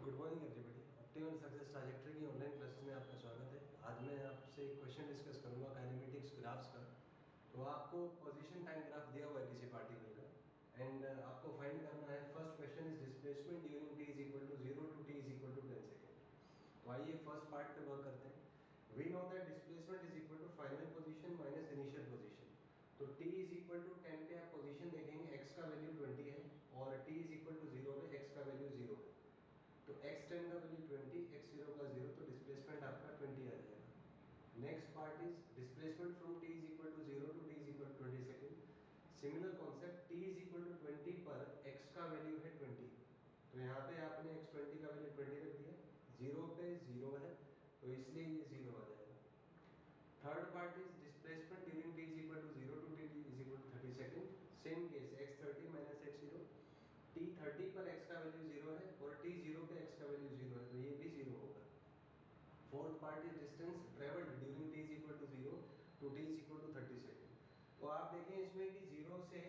Good morning everybody. Optimal success trajectory की online classes में आपका स्वागत है। आज मैं आपसे एक क्वेश्चन डिस्कस करूंगा काइनेमेटिक्स ग्राफ्स का। तो आपको पोजीशन टाइम ग्राफ दिया हुआ है किसी पार्टिकल का एंड आपको फाइंड करना है। First question is displacement during t is equal to 0 to t is equal to 10 second. तो आइए फर्स्ट पार्ट पे वर्क करते हैं। We know that displacement is equal to final position minus initial position. तो t is equal to 10 पे आप position देखेंगे, x का वैल्यू 20 है और t इज इक्वल टू 0 पे x का वैल्यू 0 है। तो x10 का वैल्यू 20, x0 का 0, तो डिस्प्लेसमेंट आपका 20 आ जाएगा। Next part is displacement from t is equal to 0 to t is equal to 20 second. Similar concept, t is equal to 20 पर x का वैल्यू है 20, तो यहाँ पे आपने x20 का वैल्यू 20 रख दिया, 0 पे 0 है तो इसलिए ये 0 आ जाएगा। Third part is displacement during t is equal to 0 to t is equal to 30 second. Same case, x30 minus x0, t30 पर x का वैल्यू 0 है और t0 पे x का वैल्यू 0 है तो ये भी 0 होगा। Fourth part is distance travelled during t is equal to 0 to t is equal to 30 second. तो आप देखें इसमें कि 0 से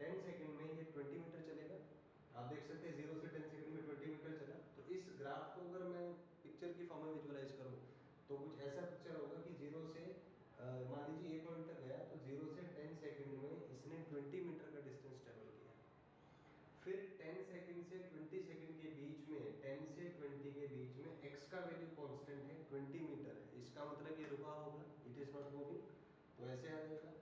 10 सेकंड में ये 20 मीटर चलेगा। आप देख सकते हैं 0 से 10 सेकंड में 20 मीटर चला। तो इस ग्राफ को अगर मैं पिक्चर की फॉर्म में विजुअलाइज करूं तो कुछ ऐसा पिक्चर होगा कि 0 से मान लीजिए 1 पॉइंट तक गया तो 0 से 10 सेकंड में इसने 20 मीटर का डिस्टेंस ट्रेवल किया। फिर 10 सेकंड से 20 सेकंड के बीच में, 10 से 20 के बीच में x का वैल्यू कांस्टेंट है, 20 मीटर है, इसका मतलब ये रुका होगा, इट इज नॉट मूविंग, तो ऐसे आ जाएगा।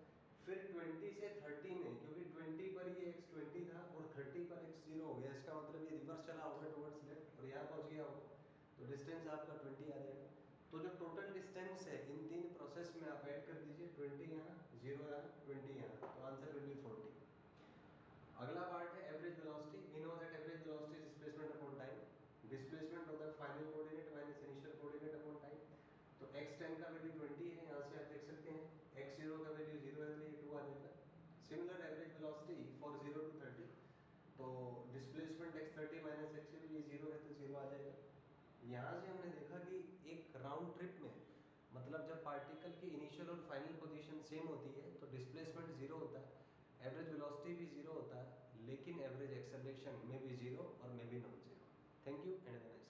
फिर 20 से 30 में, क्योंकि 20 पर ये x20 था और 30 पर x 0 हो गया, इसका मतलब ये रिवर्स चला होगा टुवर्ड्स लेफ्ट और यहाँ पहुंच गया होगा, तो डिस्टेंस आपका 20 आ जाएगा। तो जो टोटल डिस्टेंस है इन तीन प्रोसेस में आप ऐड कर दीजिए, 20 यहाँ, 0 यहाँ, 20 यहाँ, तो आंसर विल बी 40। अगला पार्ट है average velocity. We know that average velocity is displacement upon time, displacement of the final coordinate minus initial coordinate upon time. तो x10 का वैल्यू 20 है, यहाँ से आप देख सकते हैं, x0 का वैल्यू 0 है तो ये 2 आ जाएगा। Similar average velocity for 0 to 30, तो डिस्प्लेसमेंट x30 माइनस x0, ये 0 है तो 0 आ जाएगा। यहाँ से हमने देखा कि एक राउंड ट्रिप में, मतलब जब पार्टिकल की इनिशियल और फाइनल पोजीशन सेम होती है तो डिस्प्लेसमेंट 0 होता है, एवरेज वेलोसिटी भी 0 होता है, लेकिन एवरेज एक्सेलरेशन में भी 0 और में भी non 0। Thank you and have a nice day.